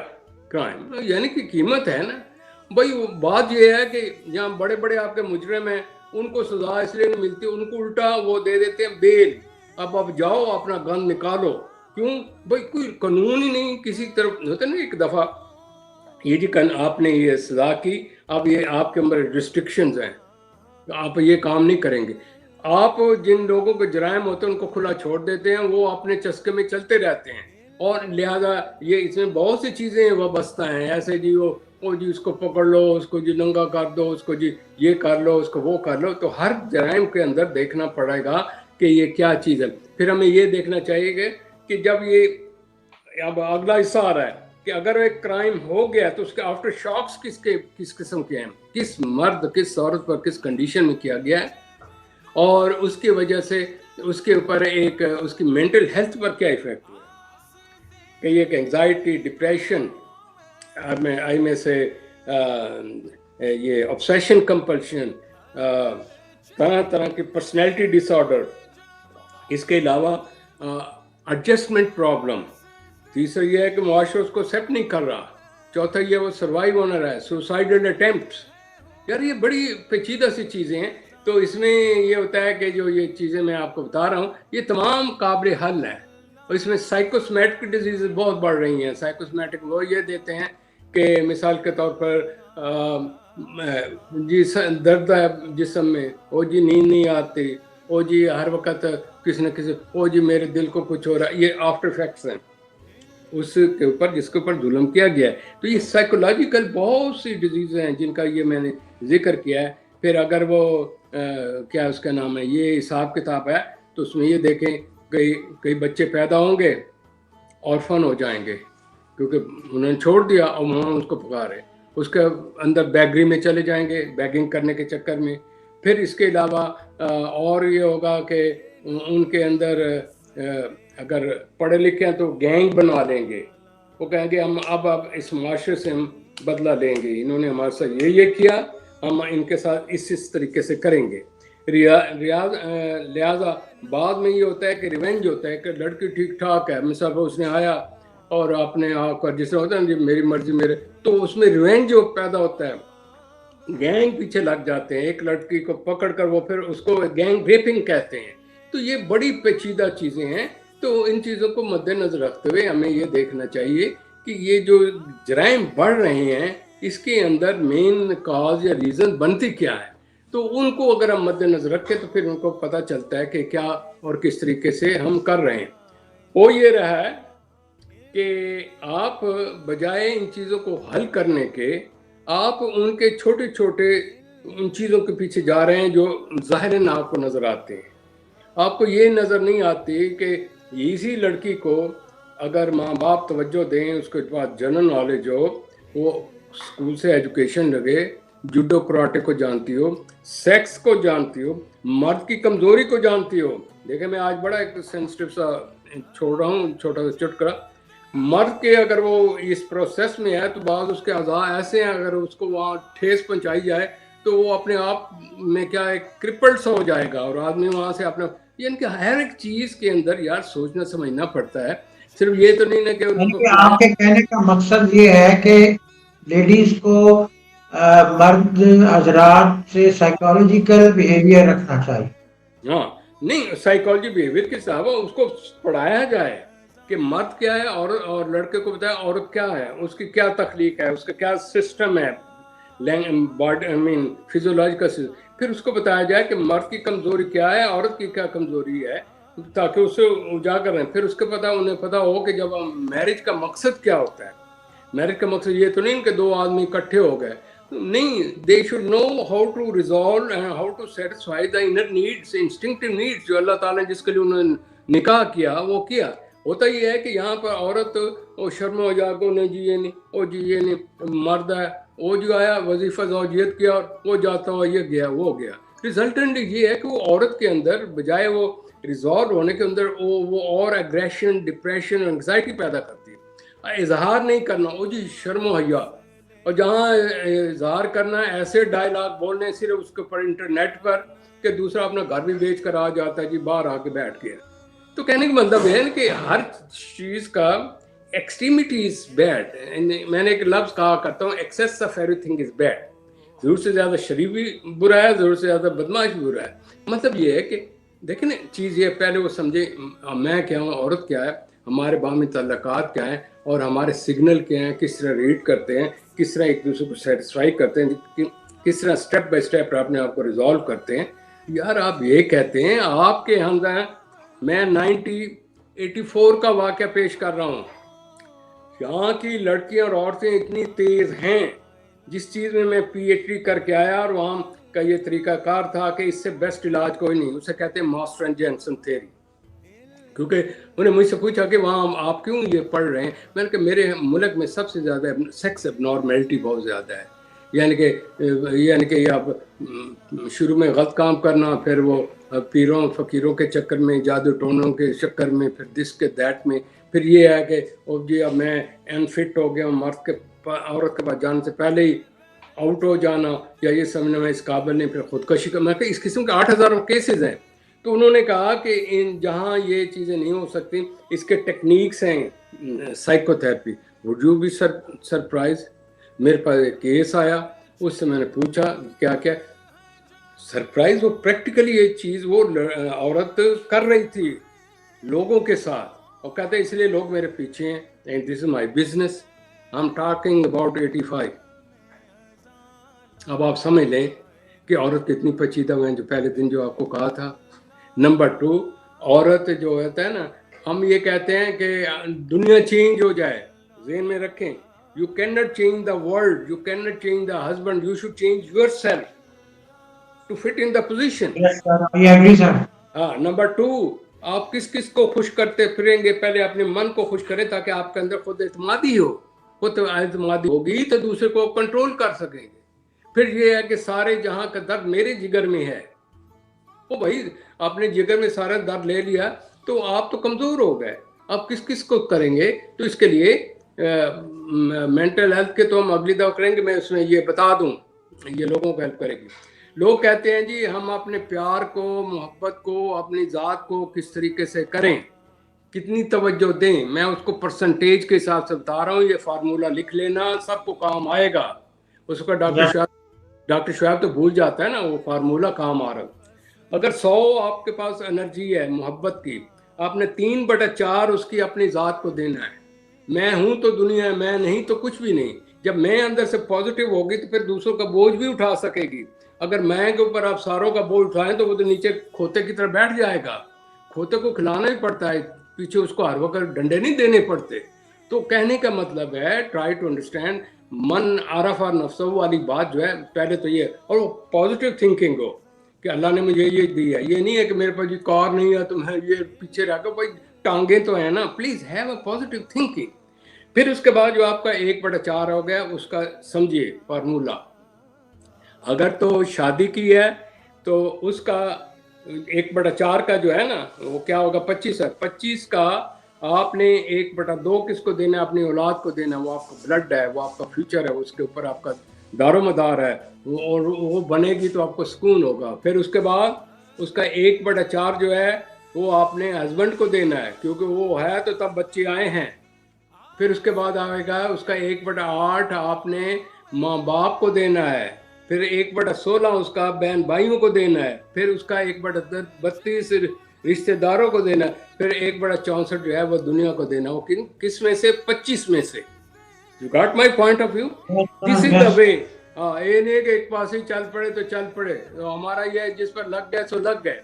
کرائم، یعنی کہ قیمت ہے نا بھائی. بات یہ ہے کہ جہاں بڑے بڑے آپ کے مجرم ہیں ان کو سزا اس لیے نہیں ملتی، ان کو الٹا وہ دے دیتے ہیں بیل. اب جاؤ اپنا گن نکالو. کیوں بھائی؟ کوئی قانون ہی نہیں کسی طرف ہوتا نا. ایک دفعہ یہ جی آپ نے یہ سزا کی، اب یہ آپ کے اندر ریسٹرکشنز ہیں، آپ یہ کام نہیں کریں گے. آپ جن لوگوں کے جرائم ہوتے ہیں ان کو کھلا چھوڑ دیتے ہیں، وہ اپنے چسکے میں چلتے رہتے ہیں. اور لہذا یہ اس میں بہت سی چیزیں وابستہ ہیں ایسے جی وہ جی اس کو پکڑ لو، اس کو جی ننگا کر دو، اس کو جی یہ کر لو، اس کو وہ کر لو. تو ہر جرائم کے اندر دیکھنا پڑے گا کہ یہ کیا چیز ہے. پھر ہمیں یہ دیکھنا چاہیے کہ جب یہ اب اگلا حصہ آ رہا ہے کہ اگر ایک کرائم ہو گیا تو اس کے آفٹر شاکس کس قسم کے ہیں، کس مرد کس عورت پر کس کنڈیشن میں کیا گیا ہے، اور اس کی وجہ سے اس کے اوپر ایک اس کی مینٹل ہیلتھ پر کیا ایفیکٹ ہوا کہ یہ کہ انگزائٹی، ڈپریشن میں سے یہ obsession compulsion، طرح طرح کی پرسنالٹی ڈس آرڈر، اس کے علاوہ ایڈجسٹمنٹ پرابلم. تیسرا یہ ہے کہ معاشرہ اس کو ایکسیپٹ نہیں کر رہا. چوتھا یہ وہ سروائیو ہونا رہا ہے، سوسائڈل اٹیمپٹس. یار یہ بڑی پیچیدہ سی چیزیں ہیں. تو اس میں یہ ہوتا ہے کہ جو یہ چیزیں میں آپ کو بتا رہا ہوں یہ تمام قابل حل ہیں. اور اس میں سائیکوسمیٹک ڈیزیز بہت بڑھ رہی ہیں. سائیکوسمیٹک وہ یہ دیتے ہیں کہ مثال کے طور پر جی درد ہے جسم میں، او جی نیند نہیں آتی، او جی ہر وقت کسی نہ کسی، او جی میرے دل کو کچھ ہو رہا ہے. یہ آفٹر افیکٹس ہیں اس کے اوپر جس کے اوپر ظلم کیا گیا ہے. تو یہ سائیکولوجیکل بہت سی ڈیزیز ہیں جن کا یہ میں نے ذکر کیا ہے. پھر اگر وہ کیا اس کا نام ہے، یہ حساب کتاب ہے تو اس میں یہ دیکھیں کئی بچے پیدا ہوں گے آرفن ہو جائیں گے کیونکہ انہوں نے چھوڑ دیا اور وہاں اس کو پکارے، اس کے اندر بیگری میں چلے جائیں گے بیگنگ کرنے کے چکر میں. پھر اس کے علاوہ اور یہ ہوگا کہ ان کے اندر اگر پڑھے لکھے ہیں تو گینگ بنوا لیں گے. وہ کہیں گے ہم اب اس معاشرے سے ہم بدلہ لیں گے، انہوں نے ہمارے ساتھ یہ کیا، ہم ان کے ساتھ اس طریقے سے کریں گے. لہذا بعد میں یہ ہوتا ہے کہ ریونج ہوتا ہے کہ لڑکی ٹھیک ٹھاک ہے، مثال اس نے آیا اور اپنے آپ کا جس طرح ہوتا ہے نا میری مرضی میرے، تو اس میں ریونج جو پیدا ہوتا ہے، گینگ پیچھے لگ جاتے ہیں، ایک لڑکی کو پکڑ کر وہ پھر اس کو گینگ ریپنگ کہتے ہیں. تو یہ بڑی پیچیدہ چیزیں ہیں. تو ان چیزوں کو مد نظر رکھتے ہوئے ہمیں یہ دیکھنا چاہیے کہ یہ جو جرائم بڑھ رہے ہیں اس کے اندر مین کاز یا ریزن بنتی کیا ہے. تو ان کو اگر ہم مد نظر رکھیں تو پھر ان کو پتہ چلتا ہے کہ کیا اور کس طریقے سے ہم کر رہے ہیں. وہ یہ رہا ہے کہ آپ بجائے ان چیزوں کو حل کرنے کے آپ ان کے چھوٹے چھوٹے ان چیزوں کے پیچھے جا رہے ہیں جو ظاہراً آپ کو نظر آتے ہیں. آپ کو یہ نظر نہیں آتی کہ اسی لڑکی کو اگر ماں باپ توجہ دیں، اس کے بعد جنرل نالج ہو، وہ اسکول سے ایجوکیشن لگے، جوڈو کراٹے کو جانتی ہو، سیکس کو جانتی ہو، مرد کی کمزوری کو جانتی ہو. دیکھیں میں آج بڑا ایک سینسٹیو سا چھوڑ رہا ہوں چھوٹا سا چٹکلا. مرد کے اگر وہ اس پروسیس میں ہے تو بعض اس کے اعضاء ایسے ہیں اگر اس کو وہاں ٹھیس پہنچائی جائے تو وہ اپنے آپ میں کیا ہے کرپلڈ سا ہو جائے گا اور آدمی وہاں سے اپنا یعنی کہ ہر ایک چیز کے اندر یار سوچنا سمجھنا پڑتا ہے. صرف یہ تو نہیں ہے کہ ان یعنی کو کہ کھلایا. آپ کے کہنے کا مقصد یہ ہے کہ لیڈیز کو مرد حضرات سے سائیکالوجیکل بیہیویئر رکھنا چاہیے. ہاں نہیں سائیکالوجی بیہیویئر کے صاحب اس کو پڑھایا جائے کہ مرد کیا ہے اور لڑکے کو بتایا عورت کیا ہے, اس کی کیا تخلیق ہے, اس کا کیا سسٹم ہے, فزیولوجی کا سسٹم. پھر اس کو بتایا جائے کہ مرد کی کمزوری کیا ہے, عورت کی کیا کمزوری ہے, تاکہ اسے اجاگر رہیں. پھر اس کے انہیں پتا ہو کہ جب میرج کا مقصد کیا ہوتا ہے. میرج کا مقصد یہ تو نہیں کہ دو آدمی اکٹھے ہو گئے, نہیں, they should know how to resolve and how to satisfy the inner needs, instinctive needs جو اللہ تعالیٰ نے جس کے لیے انہوں نے نکاح کیا وہ کیا. ہوتا یہ ہے کہ یہاں پر عورت وہ شرم و جاگو نے جیے نہیں, وہ جیے نہیں, مرد ہے وہ جو آیا وظیفہ زوجیت کیا اور وہ جاتا ہوا یہ گیا وہ گیا. ریزلٹنٹ یہ ہے کہ وہ عورت کے اندر بجائے وہ ریزالو ہونے کے اندر وہ اور ایگریشن, ڈپریشن, انگزائٹی پیدا کرتی ہے. اظہار نہیں کرنا, وہ جی شرم و حیا, اور جہاں اظہار کرنا ہے ایسے ڈائلاگ بولنے صرف اس کے اوپر انٹرنیٹ پر کہ دوسرا اپنا گھر بھی بیچ کر آ جاتا ہے جی باہر آ کے بیٹھ گیا. تو کہنے کا مطلب ہے کہ ہر چیز کا ایکسٹریمٹی از بیڈ. میں نے ایک لفظ کہا کرتا ہوں, access of every thing is bad. ضرورت سے زیادہ شریف بھی برا ہے, ضرورت سے زیادہ بدماش بھی برا ہے. مطلب یہ ہے کہ دیکھیں نا چیز یہ پہلے وہ سمجھے میں کیا ہوں, عورت کیا ہے, ہمارے باہمی تعلقات کیا ہیں, اور ہمارے سگنل کیا ہیں, کس طرح ریڈ کرتے ہیں, کس طرح ایک دوسرے کو سیٹسفائی کرتے ہیں, کس طرح سٹیپ بائی سٹیپ اپنے آپ کو ریزالو کرتے ہیں. یار آپ یہ کہتے ہیں آپ کے اندر میں 1984 کا واقعہ پیش کر رہا ہوں. یہاں کی لڑکیاں اور عورتیں اتنی تیز ہیں, جس چیز میں پی ایچ ڈی کر کے آیا, اور وہاں کا یہ طریقہ کار تھا کہ اس سے بیسٹ علاج کوئی نہیں, اسے کہتے ہیں ماسٹر اینڈ جینسن تھیوری. کیونکہ انہیں مجھ سے پوچھا کہ وہاں آپ کیوں یہ پڑھ رہے ہیں, میں نے کہا میرے ملک میں سب سے زیادہ سیکس اب نارمیلٹی بہت زیادہ ہے. یعنی کہ آپ شروع میں غلط کام کرنا, پھر وہ پیروں فقیروں کے چکر میں, جادو ٹونوں کے چکر میں, پھر دس کے دیٹ میں, پھر یہ ہے کہ جی اب میں انفٹ ہو گیا ہوں, مرد کے عورت کے پاس جانے سے پہلے ہی آؤٹ ہو جانا, یا یہ سمجھنا میں اس قابل نہیں, پھر خودکشی کا. میں کہ اس قسم کے 8000 کیسز ہیں. تو انہوں نے کہا کہ جہاں یہ چیزیں نہیں ہو سکتی, اس کے ٹیکنیکس ہیں psychotherapy. Would you be surprised, میرے پاس ایک کیس آیا, اس سے میں نے پوچھا کیا کیا سرپرائز, وہ پریکٹیکلی یہ چیز وہ عورت کر رہی تھی لوگوں کے ساتھ, اور کہتے ہیں اس لیے لوگ میرے پیچھے ہیں, and this is my business, I am talking about 85. اب آپ سمجھ لیں کہ عورت کتنی پیچیدہ ہیں, جو پہلے دن جو آپ کو کہا تھا. نمبر 2, عورت جو ہوتا ہے نا, ہم یہ کہتے ہیں کہ دنیا چینج ہو جائے, ذہن میں رکھیں you cannot change the world, you cannot change the husband, you should change yourself to fit in the position. Yes, sir. I agree, sir. ہاں. نمبر 2, آپ کس کو خوش کرتے پھریں گے, پہلے اپنے من کو خوش کریں تاکہ آپ کے اندر خود اعتمادی ہو. خود اعتمادی ہوگی تو دوسرے کو کنٹرول کر سکیں گے. پھر یہ ہے کہ سارے جہاں کا درد میرے جگر میں ہے, وہ بھائی آپ نے جگر میں سارا درد لے لیا تو آپ تو کمزور ہو گئے. آپ کس کو کریں گے؟ تو اس کے لیے مینٹل ہیلتھ کے تو ہم اگلی دفعہ کریں گے, میں اس میں یہ بتا دوں, یہ لوگوں کو ہیلپ کرے گی. لوگ کہتے ہیں جی ہم اپنے پیار کو, محبت کو, اپنی ذات کو کس طریقے سے کریں, کتنی توجہ دیں. میں اس کو پرسنٹیج کے حساب سے بتا رہا ہوں, یہ فارمولہ لکھ لینا, سب کو کام آئے گا. اس کا ڈاکٹر شعیب تو بھول جاتا ہے نا, وہ فارمولہ کام آ رہا. اگر 100 آپ کے پاس انرجی ہے محبت کی, آپ نے 3/4 اس کی اپنی ذات کو دینا ہے. میں ہوں تو دنیا ہے, میں نہیں تو کچھ بھی نہیں. جب میں اندر سے پازیٹیو ہوگی تو پھر دوسروں کا بوجھ بھی اٹھا سکے گی. اگر میں کے اوپر آپ ساروں کا بوجھ اٹھائیں تو وہ تو نیچے کھوتے کی طرح بیٹھ جائے گا. کھوتے کو کھلانا ہی پڑتا ہے, پیچھے اس کو ہر وقت ڈنڈے نہیں دینے پڑتے. تو کہنے کا مطلب ہے ٹرائی ٹو انڈرسٹینڈ, من عرف اور نفسہ والی بات جو ہے پہلے تو یہ, اور وہ پازیٹیو تھنکنگ ہو کہ اللہ نے مجھے یہ دی ہے. یہ نہیں ہے کہ میرے پاس یہ کار نہیں ہے تو میں یہ پیچھے رہ کر, بھائی ٹانگیں تو ہیں نا. Please have a positive thinking. پھر اس کے بعد جو آپ کا 1/4 ہو گیا, اس کا سمجھیے فارمولہ. اگر تو شادی کی ہے تو اس کا 1/4 کا جو ہے نا وہ کیا ہوگا, 25 ہے. 25 کا آپ نے 1/2 کس کو دینا ہے, اپنی اولاد کو دینا. وہ آپ کا بلڈ ہے, وہ آپ کا فیوچر ہے, اس کے اوپر آپ کا دار و مدار ہے، اور وہ بنے گی تو آپ کو سکون ہوگا. پھر اس کے بعد اس کا 1/4 جو ہے وہ آپ نے ہسبینڈ کو دینا ہے، کیونکہ وہ ہے تو تب بچے آئے ہیں. پھر اس کے بعد آئے گا اس کا 1/8 آپ نے ماں باپ کو دینا ہے. پھر 1/16 اس کا بہن بھائیوں کو دینا ہے. پھر اس کا 1/32 رشتہ داروں کو دینا ہے. پھر 1/64 جو ہے وہ دنیا کو دینا. وہ کس میں سے؟ 25 میں سے. You got my point of view? This is the Yes. way. ہاں، یہ نہیں کہ ایک پاس ہی چل پڑے تو چل پڑے. تو ہمارا یہ ہے جس پر لگ گئے سو لگ گئے.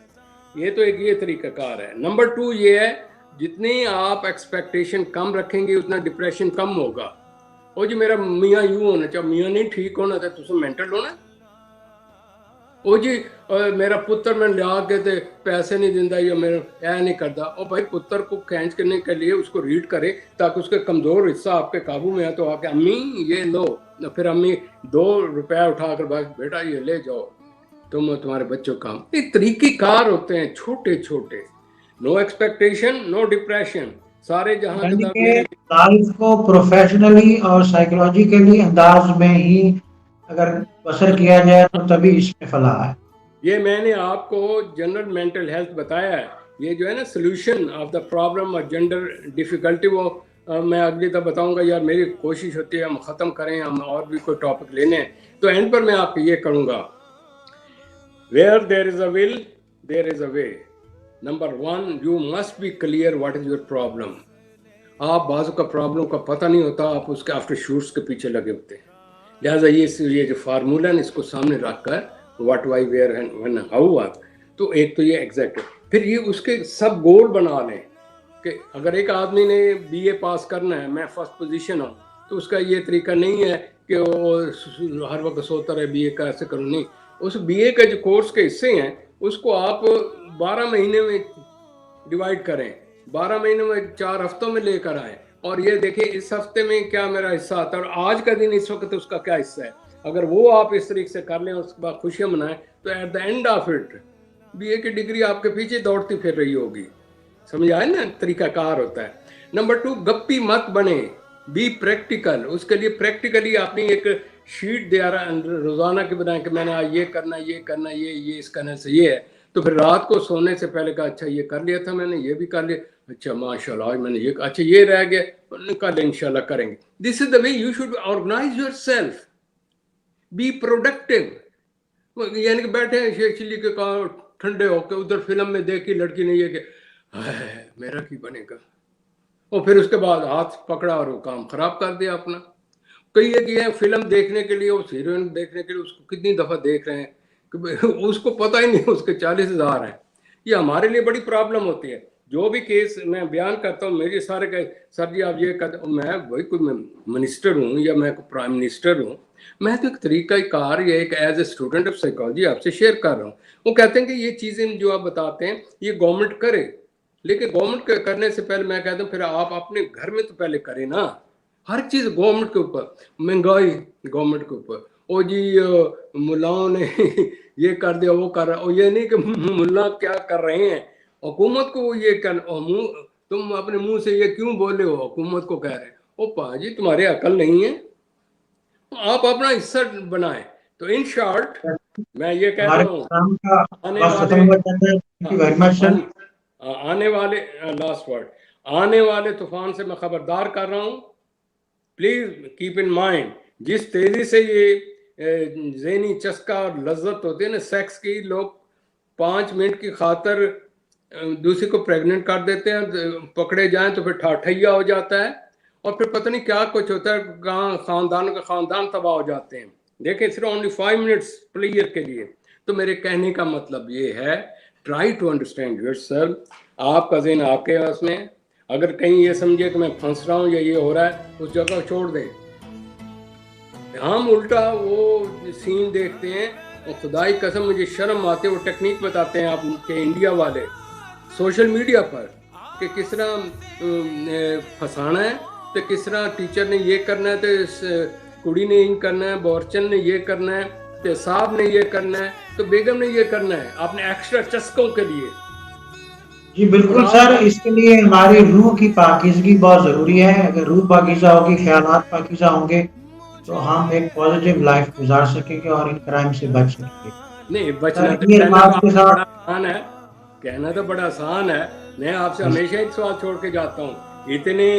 یہ تو ایک یہ طریقہ کار ہے. نمبر 2 یہ ہے، جتنی آپ ایکسپیکٹیشن کم رکھیں گے اتنا ڈپریشن کم ہوگا. وہ جی میرا میاں یوں ہونا چاہیے، میاں نہیں ٹھیک ہونا تھا، تم مینٹل ہونا. وہ جی میرا پتر میں لیا کے تے پیسے نہیں دینا یا میرا اے نہیں کرتا. او بھائی پتر کو کھینچ کرنے کے لیے اس کو ریڈ کرے تاکہ اس کے کمزور حصہ آپ کے قابو میں ہے. تو آ کے امی یہ لو، پھر امی 2 روپے اٹھا کر بھائی بیٹا یہ لے جاؤ تم تمہارے بچوں کا. یہ طریقہ کار ہوتے ہیں چھوٹے چھوٹے. نو ایکسپیکٹیشن، نو ڈپریشن. سارے جہاں کے یعنی در کہ میرے. لائف کو پروفیشنلی اور سائیکولوجیکلی انداز میں ہی اگر بسر کیا جائے تو تبھی اس میں فلاح ہے. یہ میں نے آپ کو جنرل مینٹل ہیلتھ بتایا ہے. یہ جو ہے نا سولوشن آف دا پرابلم اور جنڈر ڈیفیکلٹی، وہ میں اگلی دفعہ بتاؤں گا. یار میری کوشش ہوتی ہے ہم ختم کریں، ہم اور بھی کوئی ٹاپک لینے ہیں تو اینڈ پر میں آپ کو یہ کروں گا. Where there is a will there is a way. Number 1 you must be clear what is your problem. آپ بعض کا پرابلم کا پتہ نہیں ہوتا، آپ اس کے آفٹر شوٹس کے پیچھے لگے ہوتے ہیں. لہٰذا یہ جو فارمولہ ہے اس کو سامنے رکھ کر what why where when how, تو ایک تو یہ ایگزیکٹ. پھر یہ اس کے سب گول بنا لیں کہ اگر ایک آدمی نے BA پاس کرنا ہے، میں فرسٹ پوزیشن ہوں، تو اس کا یہ طریقہ نہیں ہے کہ وہ ہر وقت سوتا رہے BA کا ایسے کروں. نہیں، اس BA کے جو کورس کے حصے ہیں اس کو آپ 12 مہینے میں ڈیوائڈ کریں، 12 مہینے میں 4 ہفتوں میں لے کر آئیں اور یہ دیکھیں اس ہفتے میں کیا میرا حصہ آتا ہے اور آج کا دن اس وقت اس کا کیا حصہ ہے. اگر وہ آپ اس طریقے سے کر لیں اس کے بعد خوشیاں منائیں تو at the end of it BA کی ڈگری آپ کے پیچھے دوڑتی پھر رہی ہوگی. سمجھ آئے نا؟ طریقہ کار ہوتا ہے. نمبر 2 گپی مت بنے، بی پریکٹیکل. اس کے لیے پریکٹیکلی آپ نے ایک شیٹ دیا روزانہ کے بنائیں کہ میں نے آج یہ کرنا، یہ کرنا، یہ اس کرنے سے یہ ہے. تو پھر رات کو سونے سے پہلے کہا اچھا یہ کر لیا تھا میں نے، یہ بھی کر لیا، اچھا ماشاء اللہ آج میں نے یہ، اچھا یہ رہ گیا، کل انشاءاللہ کریں گے. This is the way you should organize yourself. Be productive. یعنی کہ بیٹھے ہیں شیخ چلی کے کہاں ٹھنڈے ہو کے ادھر فلم میں دیکھی لڑکی نے یہ کہ میرا کی بنے گا، اور پھر اس کے بعد ہاتھ پکڑا اور وہ کام خراب کر دیا اپنا. کئی ایک یہ فلم دیکھنے کے لیے، اس ہیروئن دیکھنے کے لیے اس کو کتنی دفعہ دیکھ رہے ہیں کہ اس کو پتہ ہی نہیں اس کے 40,000 ہیں. یہ ہمارے لیے بڑی پرابلم ہوتی ہے. جو بھی کیس میں بیان کرتا ہوں میرے سارے کہ سر جی آپ یہ کرتے ہوں، میں وہی کوئی منسٹر ہوں یا میں کوئی پرائم منسٹر ہوں، میں تو ایک طریقہ کار یہ ایک as a student of psychology آپ سے شیئر کر رہا ہوں. وہ کہتے ہیں کہ یہ چیزیں جو آپ بتاتے ہیں یہ گورنمنٹ کرے، لیکن گورنمنٹ کرنے سے پہلے میں کہتا ہوں پھر آپ اپنے گھر میں تو پہلے کریں نا. ہر چیز گورنمنٹ کے اوپر، مہنگائی گورنمنٹ کے اوپر، او جی ملاؤں نے یہ کر دیا وہ کر رہا. اور یہ نہیں کہ ملا کیا کر رہے ہیں، حکومت کو وہ یہ کر، تم اپنے منہ سے یہ کیوں بولے ہو، حکومت کو کہہ رہے ہیں. او پا جی تمہارے عقل نہیں ہے، آپ اپنا حصہ بنائیں. تو ان شارٹ میں یہ کہتا ہوں آنے والے لاسٹ ورڈ، آنے والے طوفان سے میں خبردار کر رہا ہوں. پلیز کیپ ان مائنڈ جس تیزی سے یہ ذہنی چسکا اور لذت ہوتی ہے نا سیکس کی، لوگ 5 منٹ کی خاطر دوسری کو پریگننٹ کر دیتے ہیں، پکڑے جائیں تو پھر ٹھاٹھیا ہو جاتا ہے اور پھر پتہ نہیں کیا کچھ ہوتا ہے، کہاں خاندان کا خاندان تباہ ہو جاتے ہیں. دیکھیں صرف اونلی 5 منٹس پلیئر کے لیے. تو میرے کہنے کا مطلب یہ ہے try to understand yourself. آپ کا ذہن آپ کے پاس میں، اگر کہیں یہ سمجھے کہ میں پھنس رہا ہوں یا یہ ہو رہا ہے اس جگہ چھوڑ دیں. ہم الٹا وہ سین دیکھتے ہیں اور خدائی قسم مجھے شرم آتی ہے. وہ ٹیکنیک بتاتے ہیں آپ کے انڈیا والے سوشل میڈیا پر کہ کس طرح پھنسانا ہے، تو کس طرح ٹیچر نے یہ کرنا ہے، تو کڑی نے یہ کرنا ہے، بورچن نے یہ کرنا ہے، تو صاحب نے یہ کرنا ہے، تو بیگم نے یہ کرنا ہے اپنے ایکسٹرا چسکوں کے لیے. جی بالکل سر، اس کے لیے ہماری روح کی پاکیزگی بہت ضروری ہے. اگر روح پاکیزہ ہوگی، خیالات پاکیزہ ہوں گے تو ہم ایک پازیٹیو لائف گزار سکیں گے اور ان کرائم سے بچ سکیں گے. نہیں بچنا تو یہ کہنا بات تو کے بڑا ساتھ آسان ہے، کہنا تو بڑا آسان ہے. میں آپ سے ہمیشہ ایک سوال چھوڑ کے جاتا ہوں، اتنے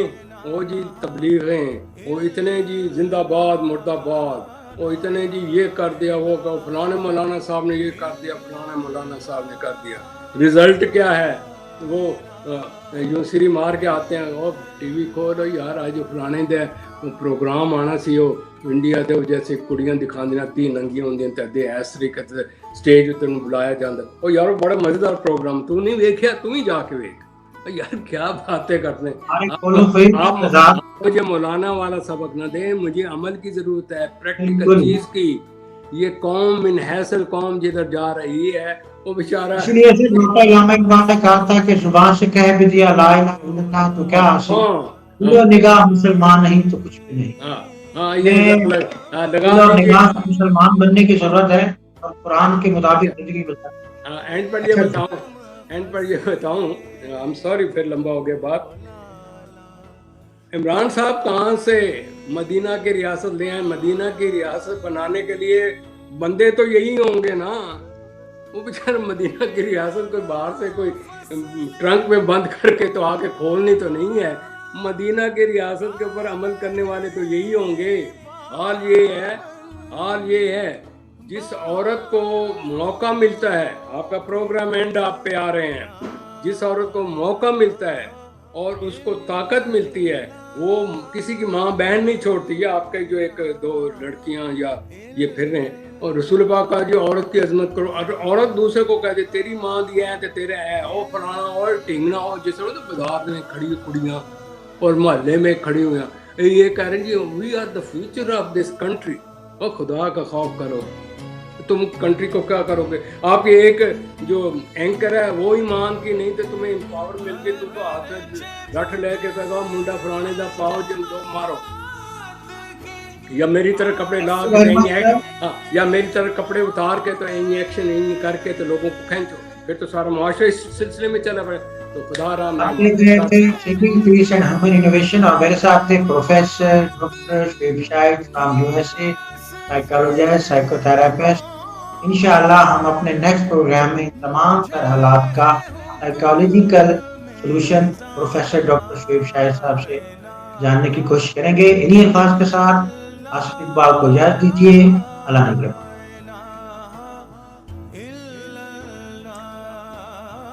وہ جی تبلیغیں، وہ اتنے جی زندہ باد مرد آباد، وہ اتنے جی یہ کر دیا، وہ فلانے مولانا صاحب نے یہ کر دیا، فلانے مولانا صاحب نے کر دیا، رزلٹ کیا ہے؟ وہ یوں سری مار کے آتے ہیں، وہ ٹی وی کھولو یار آج فلانے دے پروگرام آنا سی، وہ انڈیا تے جیسے کڑیاں دکھاندیاں 3 ننگیاں ہوندیاں تے اس طریقے تے سٹیج تے بلایا جاندا. او یار بڑا مزیدار پروگرام، تو نہیں ویکھیا؟ تو ہی جا کے ویکھ. یار کیا باتیں کرتے ہیں آپ. مجھے مولانا والا سبق نہ دیں، مجھے عمل کی ضرورت ہے، پریکٹیکل چیز کی. یہ قوم منحصر قوم جدھر جا رہی ہے وہ بیچارہ، اس لیے سے ڈاکٹر علامہ اقبال نے کہا تھا کہ زبان سے کہہ بھی دیا لا الہ الا اللہ تو کیا حاصل، دل و نگاہ مسلمان نہیں تو کچھ بھی نہیں. دل اور نگاہ سے مسلمان بننے کی ضرورت ہے اور قرآن کے مطابق زندگی گزارنا. اینڈ پر یہ بتاؤں I'm sorry پھر لمبا ہو گیا بات. عمران صاحب کہاں سے مدینہ کی ریاست لے آئے؟ مدینہ کی ریاست بنانے کے لیے بندے تو یہی ہوں گے نا. وہ بیچارے مدینہ کی ریاست کوئی باہر سے کوئی ٹرنک میں بند کر کے تو آ کے کھولنی تو نہیں ہے. مدینہ کی ریاست کے اوپر عمل کرنے والے تو یہی ہوں گے. حال یہ ہے جس عورت کو موقع ملتا ہے، آپ کا پروگرام اینڈ آپ پہ آ رہے ہیں، جس عورت کو موقع ملتا ہے اور اس کو طاقت ملتی ہے، وہ کسی کی ماں بہن نہیں چھوڑتی ہے. آپ کے جو 1-2 لڑکیاں یا یہ پھر رہے ہیں، اور رسول پاک کا جو عورت کی عظمت کرو، عورت دوسرے کو کہہ دے تیری ماں دیا ہے تو تیرے ہے، او فلانا اور ٹھنگنا، اور جس طرح بازار میں کھڑی کڑیاں اور محلے میں کھڑی ہوئی ہیں یہ کہہ رہے ہیں جی we are the future of this country. اور خدا کا خوف کرو، تم کنٹری کو کیا کرو گے؟ آپ کے ایک جو اینکر ہے وہ ایمان کی نہیں تو تمہیں امپاور مل کے تم کو ہاتھ رٹ لے کے کہا منڈا فلانے دا پاؤ جن دو مارو، یا میری طرح کپڑے لا کے یا میری طرح کپڑے اتار کے تو ایکشن کر کے تو لوگوں کو کھینچو، پھر تو سارا معاشرہ اس سلسلے میں چلا پڑے. تو خدا رام آپ دیکھ رہے تھے seeking piece and human innovation, اور میرے ساتھ تھے professor doctor Shoaib Shahid from USA، psychologist, psycho therapist. انشاءاللہ ہم اپنے نیکسٹ پروگرام میں تمام تر حالات کا psychological solution professor doctor Shoaib Shahid صاحب سے جاننے کی کوشش کریں گے. انہی الفاظ کے ساتھ آصف اقبال کو اجازت دیجیے. اللہ نگہبان.